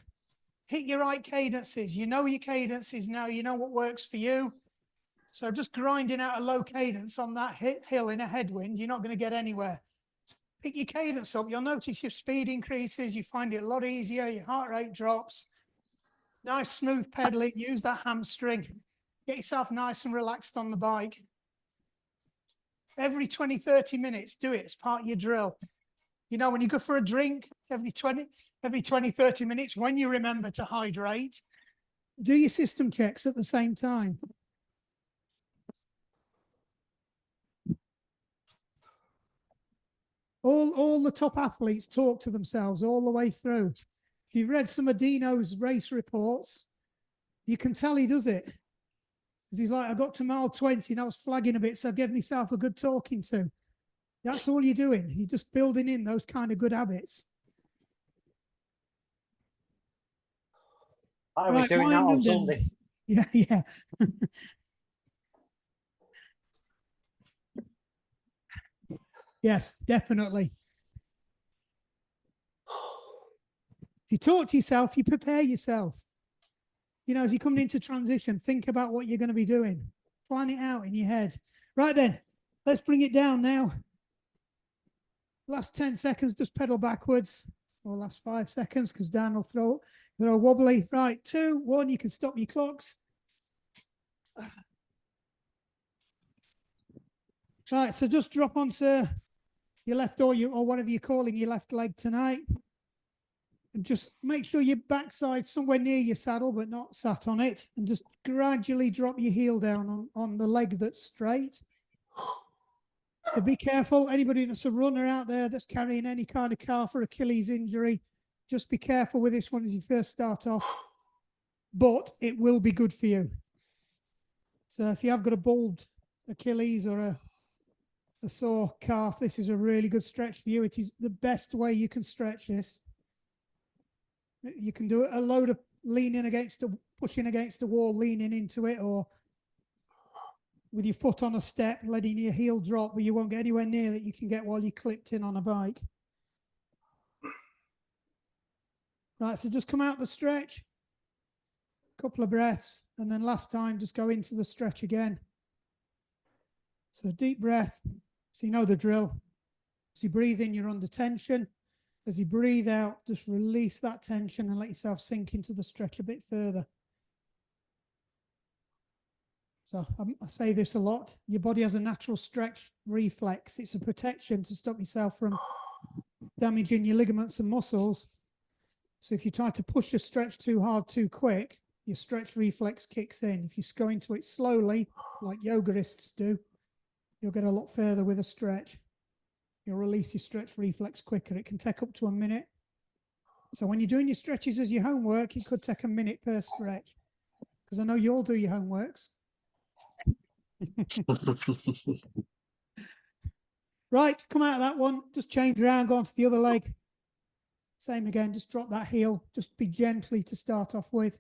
Hit your right cadences. You know your cadences now. You know what works for you. So just grinding out a low cadence on that hill in a headwind, you're not going to get anywhere. Pick your cadence up. You'll notice your speed increases. You find it a lot easier. Your heart rate drops. Nice smooth pedaling. Use that hamstring. Get yourself nice and relaxed on the bike. Every 20, 30 minutes, do it as part of your drill. You know, when you go for a drink, every 20, 30 minutes, when you remember to hydrate, do your system checks at the same time. All the top athletes talk to themselves all the way through. If you've read some of Dino's race reports, you can tell he does it. Because he's like, I got to mile 20 and I was flagging a bit, so I gave myself a good talking to. That's all you're doing. You're just building in those kind of good habits. I was doing that on Sunday. Yeah, yeah. Yes, definitely. If you talk to yourself, you prepare yourself. You know, as you're coming into transition, think about what you're going to be doing. Plan it out in your head. Right then, let's bring it down now. Last 10 seconds, just pedal backwards. Or last 5 seconds, because Dan will throw wobbly. Right, 2, 1, you can stop your clocks. Right, so just drop onto your left or whatever you're calling your left leg tonight. And just make sure your backside somewhere near your saddle, but not sat on it. And just gradually drop your heel down on the leg that's straight. So be careful. Anybody that's a runner out there that's carrying any kind of calf or Achilles injury, just be careful with this one as you first start off. But it will be good for you. So if you have got a bald Achilles or a sore calf, this is a really good stretch for you. It is the best way you can stretch this. You can do a load of leaning against pushing against the wall, leaning into it, or with your foot on a step, letting your heel drop, but you won't get anywhere near that you can get while you're clipped in on a bike. Right, so just come out the stretch, couple of breaths, and then last time, just go into the stretch again. So deep breath, so you know the drill. As you breathe in, you're under tension. As you breathe out, just release that tension and let yourself sink into the stretch a bit further. So I say this a lot. Your body has a natural stretch reflex. It's a protection to stop yourself from damaging your ligaments and muscles. So if you try to push a stretch too hard, too quick, your stretch reflex kicks in. If you go into it slowly, like yogaists do, you'll get a lot further with a stretch. You'll release your stretch reflex quicker. It can take up to a minute. So when you're doing your stretches as your homework, it could take a minute per stretch. Because I know you all do your homeworks. Right, come out of that one. Just change around, go onto the other leg. Same again, just drop that heel. Just be gently to start off with.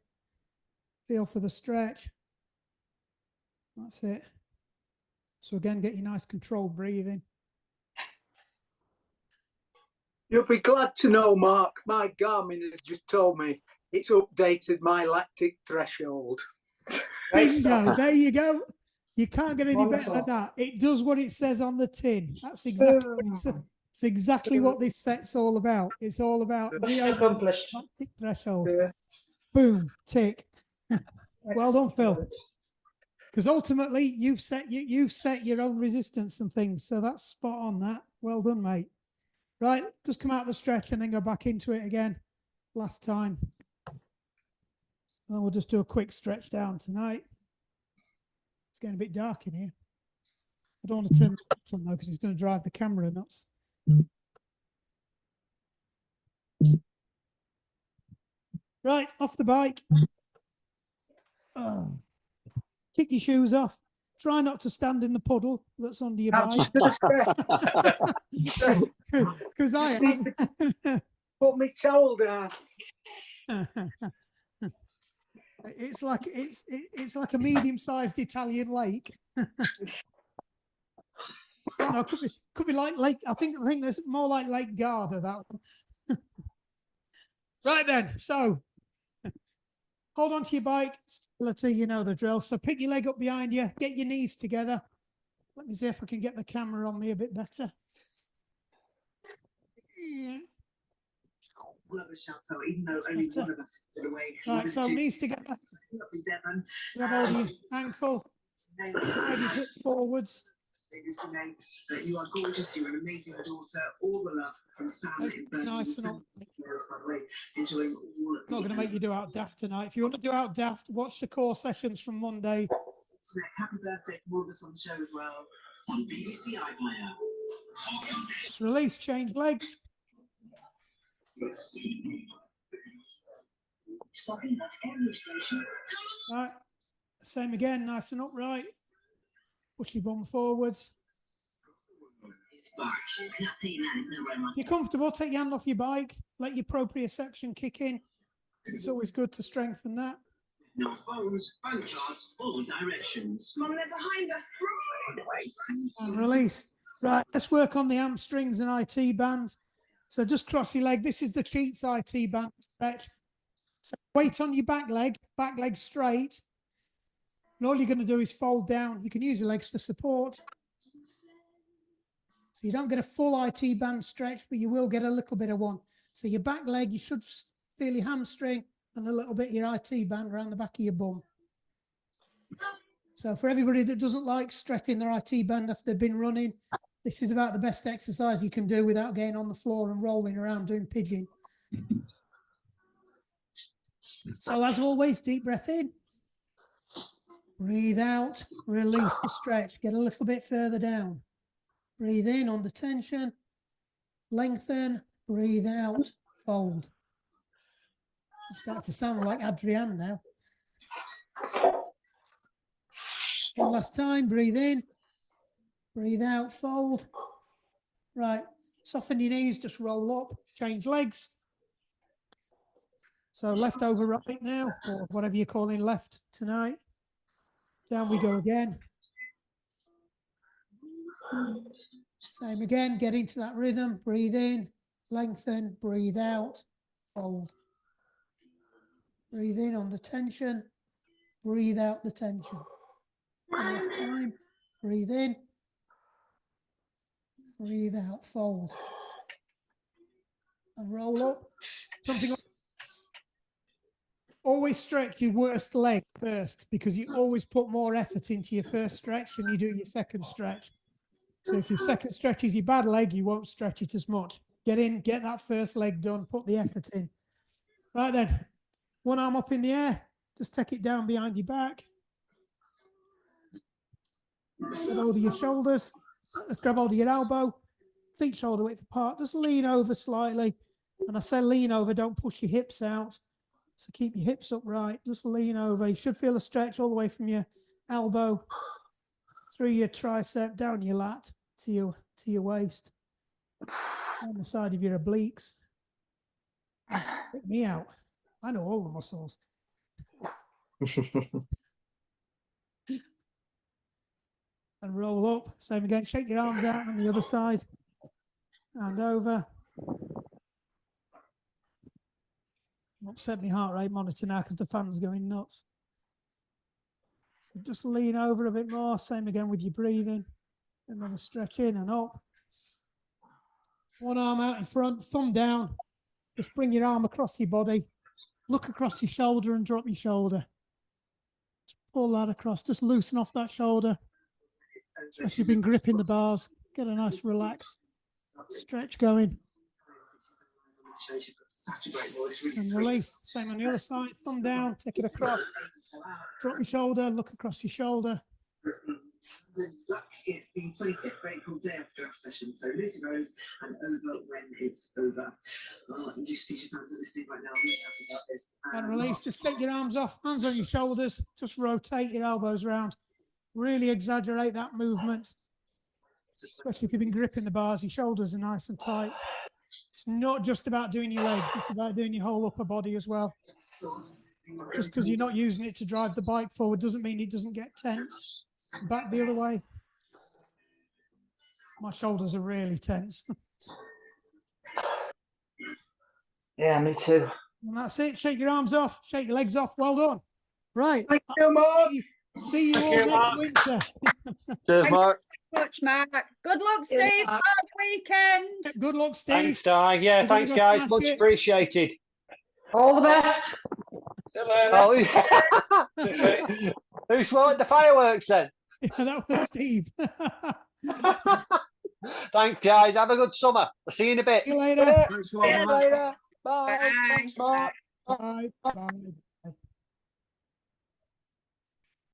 Feel for the stretch. That's it. So again, get your nice controlled breathing. You'll be glad to know, Mark, my Garmin has just told me it's updated my lactic threshold. Bingo. There you go. You can't get any better than that. It does what it says on the tin. That's exactly what it's exactly what this set's all about. It's all about Accomplished. tick threshold. Yeah. Boom, tick. Well done, Phil. Because ultimately you've set your own resistance and things. So that's spot on that. Well done, mate. Right, just come out the stretch and then go back into it again. Last time. And then we'll just do a quick stretch down tonight. It's getting a bit dark in here. I don't want to turn the lights on though because it's going to drive the camera nuts. Right, off the bike. Kick your shoes off. Try not to stand in the puddle that's under your I'm bike. just gonna say, Because I have. put my towel down. It's like a medium-sized Italian lake. I don't know, could be like Lake. I think there's more like Lake Garda, that one. Right then, so hold on to your bike. Stability, you know the drill. So pick your leg up behind you, get your knees together. Let me see if I can get the camera on me a bit better. Yeah. Love a chateau, even though only one of us is away. Right, so knees together. Lovely Devon. Grab hold of your ankle. Drive your hip forwards. You are gorgeous. You're an amazing daughter. All the love from Sam in Birmingham. Nice and all. By the way, enjoying all of Not going to make you do out daft tonight. If you want to do out daft, watch the core sessions from Monday. Happy birthday from all of us on the show as well. On BBC iPlayer. Just release, change legs. Right. Same again, nice and upright. Push your bum forwards. If you're comfortable, take your hand off your bike. Let your proprioception kick in. It's always good to strengthen that. No phones, bank cards, all directions. Mum, they're behind us. And release. Right, let's work on the hamstrings and IT band. So just cross your leg. This is the cheats IT band stretch. So weight on your back leg straight. And all you're going to do is fold down. You can use your legs for support. So you don't get a full IT band stretch, but you will get a little bit of one. So your back leg, you should feel your hamstring and a little bit your IT band around the back of your bum. So for everybody that doesn't like stretching their IT band after they've been running, this is about the best exercise you can do without getting on the floor and rolling around doing pigeon. So as always, deep breath in. Breathe out, release the stretch, get a little bit further down. Breathe in under tension, lengthen, breathe out, fold. I'm starting to sound like Adrienne now. One last time, breathe in, breathe out, fold. Right, soften your knees, just roll up, change legs. So left over right now, or whatever you're calling left tonight. Down we go again. Same again, get into that rhythm, breathe in, lengthen, breathe out, fold. Breathe in on the tension, breathe out the tension. One last time, breathe in, breathe out, fold. And roll up. Something. Always stretch your worst leg first, because you always put more effort into your first stretch than you do your second stretch. So if your second stretch is your bad leg, you won't stretch it as much. Get in, get that first leg done, put the effort in. Right then, one arm up in the air, just take it down behind your back. Grab hold of your shoulders, let's grab hold of your elbow, feet shoulder width apart, just lean over slightly. And I say lean over, don't push your hips out. So keep your hips upright, just lean over. You should feel a stretch all the way from your elbow through your tricep, down your lat to your waist, on the side of your obliques. Pick me out. I know all the muscles. And roll up. Same again. Shake your arms out on the other side. And over. Upset my heart rate monitor now because the fan's going nuts. So just lean over a bit more. Same again with your breathing. Another stretch in and up. One arm out in front, thumb down. Just bring your arm across your body. Look across your shoulder and drop your shoulder. Just pull that across. Just loosen off that shoulder. Especially if you've been gripping the bars. Get a nice relax. Stretch going. And release. Same on the other side. Thumb down, take it across. Drop your shoulder, look across your shoulder. The luck is the 25th of April, day after our session. So Lucy Rose and over when it's over. Industry fans are listening right now. Really happy about this. And release. Just shake your arms off. Hands on your shoulders. Just rotate your elbows around. Really exaggerate that movement. Especially if you've been gripping the bars, your shoulders are nice and tight. It's not just about doing your legs, it's about doing your whole upper body as well. Just because you're not using it to drive the bike forward doesn't mean it doesn't get tense. Back the other way. My shoulders are really tense. Yeah, me too. And that's it. Shake your arms off, shake your legs off. Well done. Right. Thank you, Mark. See you Thank all you, next Mark. winter. Cheers, Mark. Much, Mark. Good luck, Cheers, Steve. Mark. Have a weekend. Good luck, Steve. Thanks, Di. Yeah, You're gonna thanks, go guys. smash Much it. appreciated. All the best. Oh, Who started the fireworks then? Yeah, that was Steve. Thanks, guys. Have a good summer. I'll see you in a bit. See you later. Thanks a See lot, you Mark. later. Bye. Bye. Thanks, Mark. Bye. Bye.